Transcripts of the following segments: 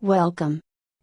Welcome.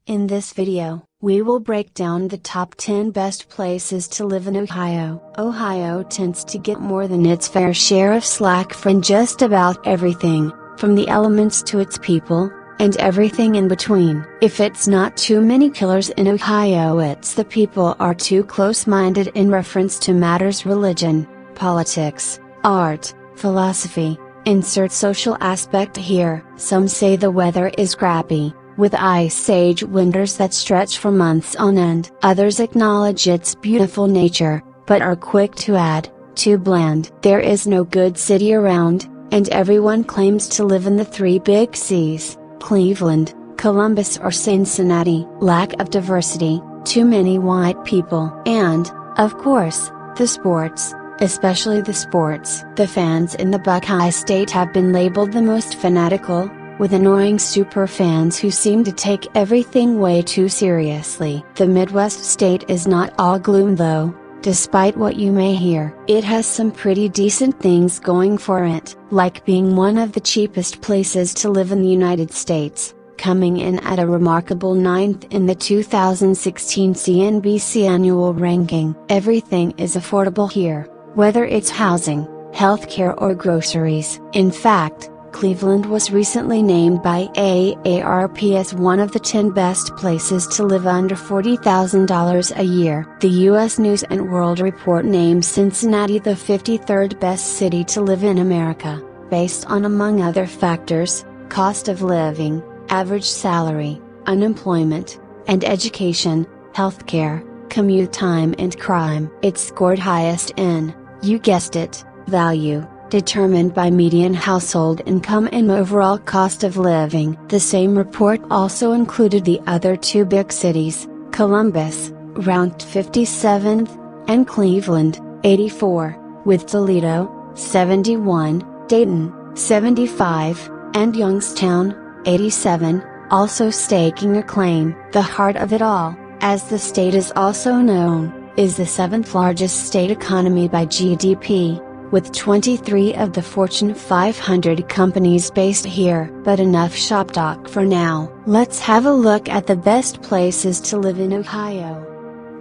In this video, we will break down the top 10 best places to live in Ohio. Ohio tends to get more than its fair share of slack from just about everything, from the elements to its people, and everything in between. If it's not too many killers in Ohio, it's the people are too close-minded in reference to matters religion, politics, art, philosophy. Insert social aspect here. Some say the weather is crappy, with ice age winters that stretch for months on end. Others acknowledge its beautiful nature, but are quick to add, too bland. There is no good city around, and everyone claims to live in the three big C's, Cleveland, Columbus or Cincinnati. Lack of diversity, too many white people. And, of course, the sports. Especially the sports. The fans in the Buckeye State have been labeled the most fanatical, with annoying super fans who seem to take everything way too seriously. The Midwest state is not all gloom though, despite what you may hear. It has some pretty decent things going for it, like being one of the cheapest places to live in the United States, coming in at a remarkable 9th in the 2016 CNBC annual ranking. Everything is affordable here, whether it's housing, healthcare or groceries. In fact, Cleveland was recently named by AARP as one of the 10 best places to live under $40,000 a year. The U.S. News & World Report names Cincinnati the 53rd best city to live in America, based on, among other factors, cost of living, average salary, unemployment, and education, healthcare, commute time and crime. It scored highest in, you guessed it, value, determined by median household income and overall cost of living. The same report also included the other two big cities, Columbus, ranked 57th, and Cleveland, 84, with Toledo, 71, Dayton, 75, and Youngstown, 87, also staking a claim. The heart of it all, as the state is also known, is the 7th largest state economy by GDP, with 23 of the Fortune 500 companies based here. But enough shop talk for now. Let's have a look at the best places to live in Ohio.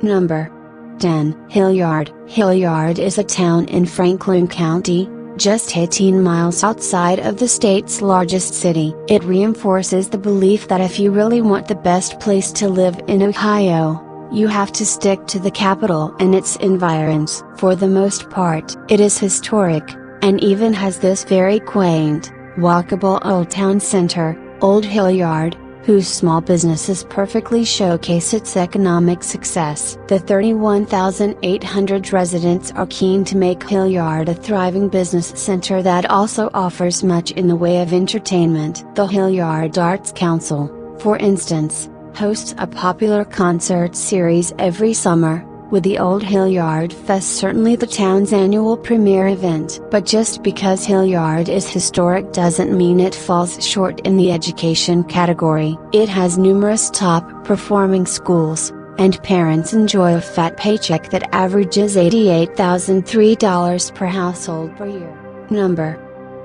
Number 10. Hilliard. Hilliard is a town in Franklin County, just 18 miles outside of the state's largest city. It reinforces the belief that if you really want the best place to live in Ohio, you have to stick to the capital and its environs. For the most part, it is historic, and even has this very quaint, walkable old town center, Old Hilliard, whose small businesses perfectly showcase its economic success. The 31,800 residents are keen to make Hilliard a thriving business center that also offers much in the way of entertainment. The Hilliard Arts Council, for instance, hosts a popular concert series every summer, with the Old Hilliard Fest certainly the town's annual premier event. But just because Hilliard is historic doesn't mean it falls short in the education category. It has numerous top-performing schools, and parents enjoy a fat paycheck that averages $88,003 per household per year. Number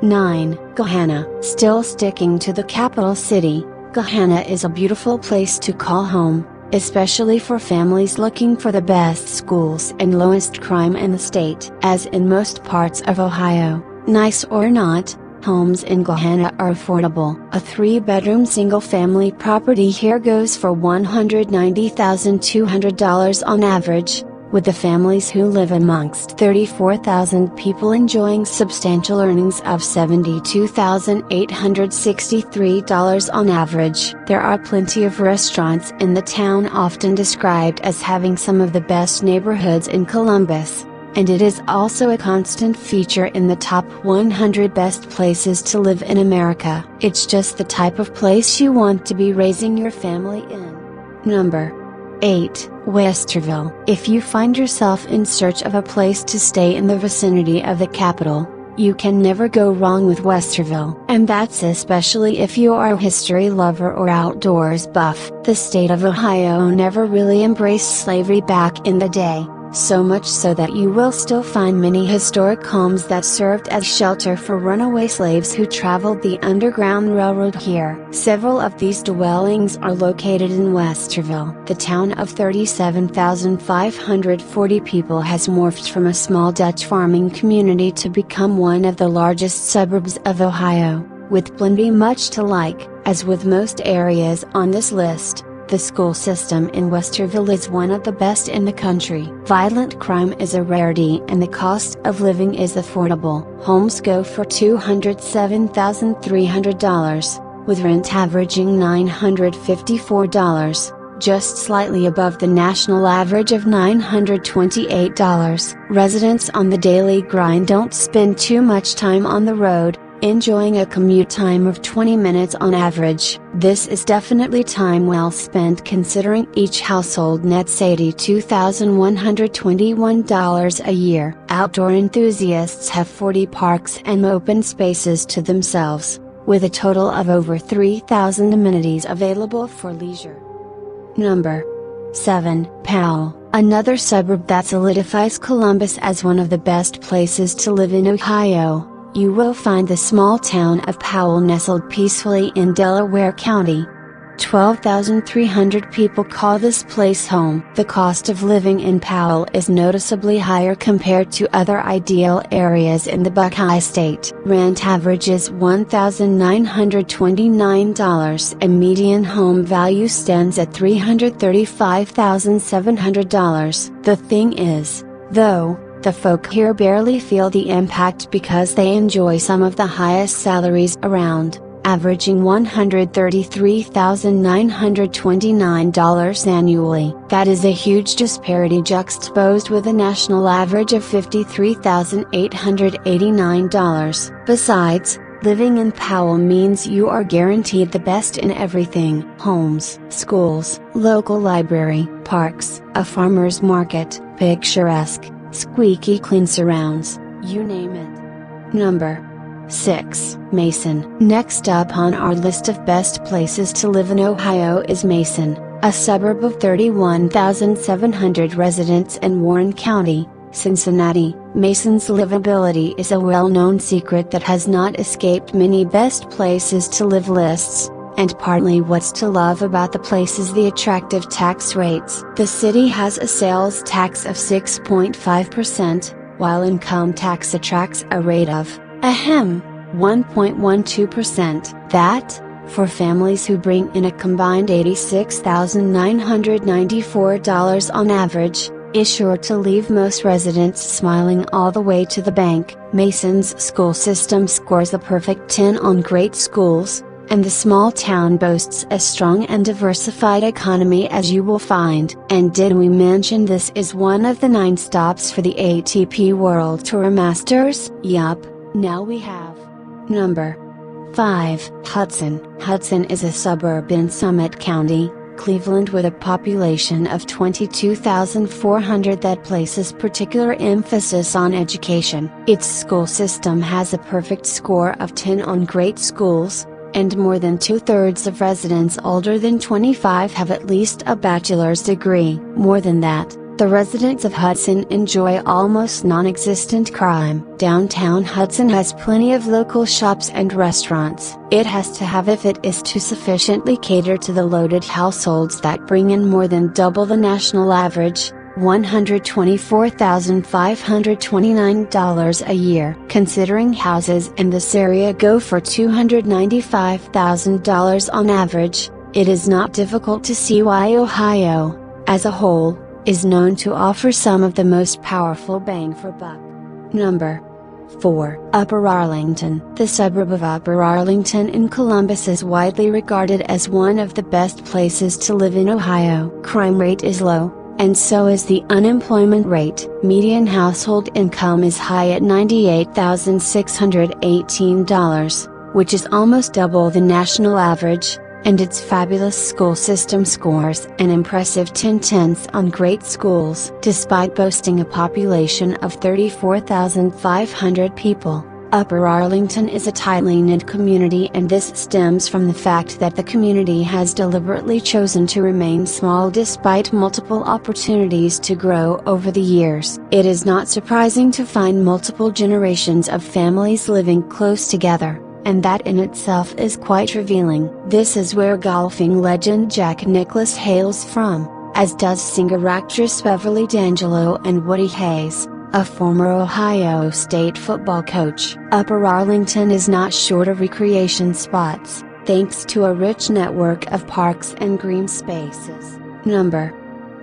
9. Gahanna. Still sticking to the capital city, Gahanna is a beautiful place to call home, especially for families looking for the best schools and lowest crime in the state. As in most parts of Ohio, nice or not, homes in Gahanna are affordable. A 3-bedroom single-family property here goes for $190,200 on average, with the families who live amongst 34,000 people enjoying substantial earnings of $72,863 on average. There are plenty of restaurants in the town, often described as having some of the best neighborhoods in Columbus, and it is also a constant feature in the top 100 best places to live in America. It's just the type of place you want to be raising your family in. Number 8. Westerville. If you find yourself in search of a place to stay in the vicinity of the capital, you can never go wrong with Westerville. And that's especially if you are a history lover or outdoors buff. The state of Ohio never really embraced slavery back in the day, so much so that you will still find many historic homes that served as shelter for runaway slaves who traveled the Underground Railroad here. Several of these dwellings are located in Westerville. The town of 37,540 people has morphed from a small Dutch farming community to become one of the largest suburbs of Ohio, with plenty much to like. As with most areas on this list, the school system in Westerville is one of the best in the country. Violent crime is a rarity and the cost of living is affordable. Homes go for $207,300, with rent averaging $954, just slightly above the national average of $928. Residents on the daily grind don't spend too much time on the road, enjoying a commute time of 20 minutes on average. This is definitely time well spent considering each household nets $82,121 a year. Outdoor enthusiasts have 40 parks and open spaces to themselves, with a total of over 3,000 amenities available for leisure. Number 7. Powell. Another suburb that solidifies Columbus as one of the best places to live in Ohio. You will find the small town of Powell nestled peacefully in Delaware County. 12,300 people call this place home. The cost of living in Powell is noticeably higher compared to other ideal areas in the Buckeye State. Rent averages $1,929 and median home value stands at $335,700. The thing is, though, the folk here barely feel the impact because they enjoy some of the highest salaries around, averaging $133,929 annually. That is a huge disparity juxtaposed with a national average of $53,889. Besides, living in Powell means you are guaranteed the best in everything: homes, schools, local library, parks, a farmer's market, picturesque, squeaky clean surrounds, you name it. Number 6. Mason. Next up on our list of best places to live in Ohio is Mason, a suburb of 31,700 residents in Warren County, Cincinnati. Mason's livability is a well-known secret that has not escaped many best places to live lists, and partly what's to love about the place is the attractive tax rates. The city has a sales tax of 6.5%, while income tax attracts a rate of, 1.12%. That, for families who bring in a combined $86,994 on average, is sure to leave most residents smiling all the way to the bank. Mason's school system scores a perfect 10 on great schools, and the small town boasts a strong and diversified economy as you will find. And did we mention this is one of the 9 stops for the ATP World Tour Masters? Yup, now we have. Number 5. Hudson. Hudson is a suburb in Summit County, Cleveland, with a population of 22,400 that places particular emphasis on education. Its school system has a perfect score of 10 on great schools, and more than 2/3 of residents older than 25 have at least a bachelor's degree. More than that, the residents of Hudson enjoy almost non-existent crime. Downtown Hudson has plenty of local shops and restaurants. It has to have if it is to sufficiently cater to the loaded households that bring in more than double the national average, $124,529 a year. Considering houses in this area go for $295,000 on average, it is not difficult to see why Ohio, as a whole, is known to offer some of the most powerful bang for buck. Number 4. Upper Arlington. The suburb of Upper Arlington in Columbus is widely regarded as one of the best places to live in Ohio. Crime rate is low, and so is the unemployment rate. Median household income is high at $98,618, which is almost double the national average, and its fabulous school system scores an impressive 10/10 on great schools. Despite boasting a population of 34,500 people, Upper Arlington is a tightly knit community, and this stems from the fact that the community has deliberately chosen to remain small despite multiple opportunities to grow over the years. It is not surprising to find multiple generations of families living close together, and that in itself is quite revealing. This is where golfing legend Jack Nicklaus hails from, as does singer-actress Beverly D'Angelo and Woody Hayes, a former Ohio State football coach. Upper Arlington is not short of recreation spots, thanks to a rich network of parks and green spaces. Number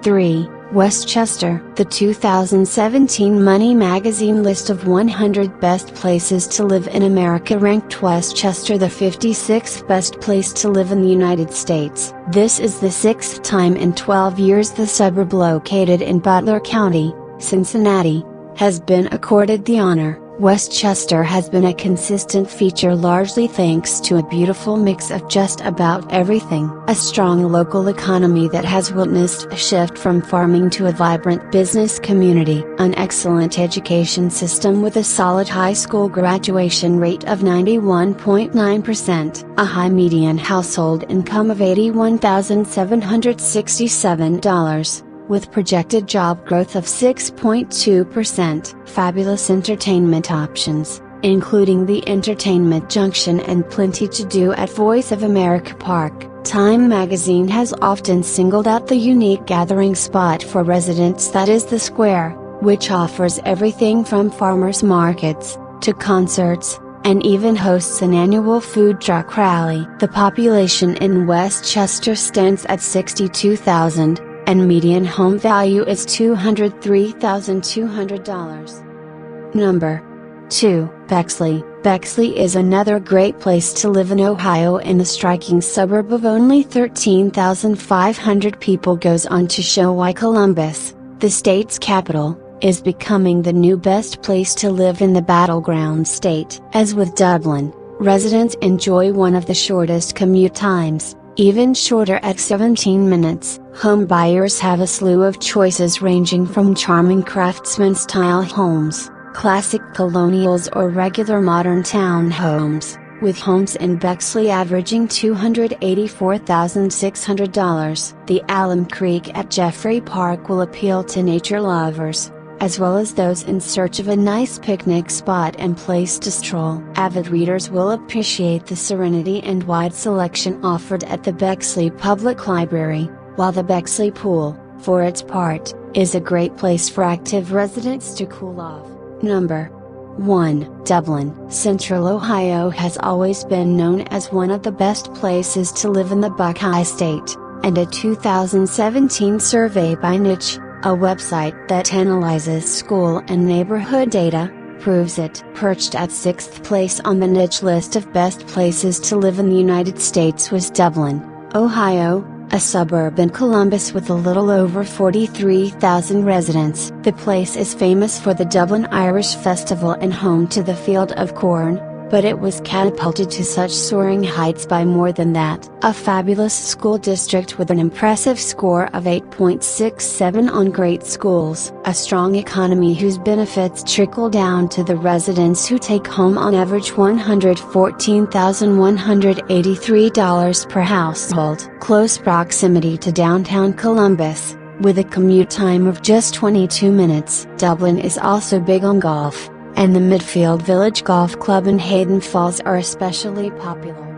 3. Westchester. The 2017 Money magazine list of 100 best places to live in America ranked Westchester the 56th best place to live in the United States. This is the 6th time in 12 years the suburb located in Butler County, Cincinnati, has been accorded the honor. Westchester has been a consistent feature largely thanks to a beautiful mix of just about everything. A strong local economy that has witnessed a shift from farming to a vibrant business community. An excellent education system with a solid high school graduation rate of 91.9%. A high median household income of $81,767. With projected job growth of 6.2%. Fabulous entertainment options, including the Entertainment Junction and plenty to do at Voice of America Park. Time magazine has often singled out the unique gathering spot for residents that is the Square, which offers everything from farmers markets, to concerts, and even hosts an annual food truck rally. The population in Westchester stands at 62,000. And median home value is $203,200. Number 2. Bexley. Bexley is another great place to live in Ohio. In the striking suburb of only 13,500 people goes on to show why Columbus, the state's capital, is becoming the new best place to live in the battleground state. As with Dublin, residents enjoy one of the shortest commute times, even shorter at 17 minutes. Home buyers have a slew of choices ranging from charming craftsman-style homes, classic colonials or regular modern townhomes, with homes in Bexley averaging $284,600. The Alum Creek at Jeffrey Park will appeal to nature lovers, as well as those in search of a nice picnic spot and place to stroll. Avid readers will appreciate the serenity and wide selection offered at the Bexley Public Library, while the Bexley Pool, for its part, is a great place for active residents to cool off. Number 1. Dublin. Central Ohio has always been known as one of the best places to live in the Buckeye State, and a 2017 survey by Niche, a website that analyzes school and neighborhood data, proves it. Perched at 6th place on the Niche list of best places to live in the United States was Dublin, Ohio, a suburb in Columbus with a little over 43,000 residents. The place is famous for the Dublin Irish Festival and home to the Field of Corn, but it was catapulted to such soaring heights by more than that. A fabulous school district with an impressive score of 8.67 on great schools. A strong economy whose benefits trickle down to the residents who take home on average $114,183 per household. Close proximity to downtown Columbus, with a commute time of just 22 minutes. Dublin is also big on golf, and the Midfield Village Golf Club in Hayden Falls are especially popular.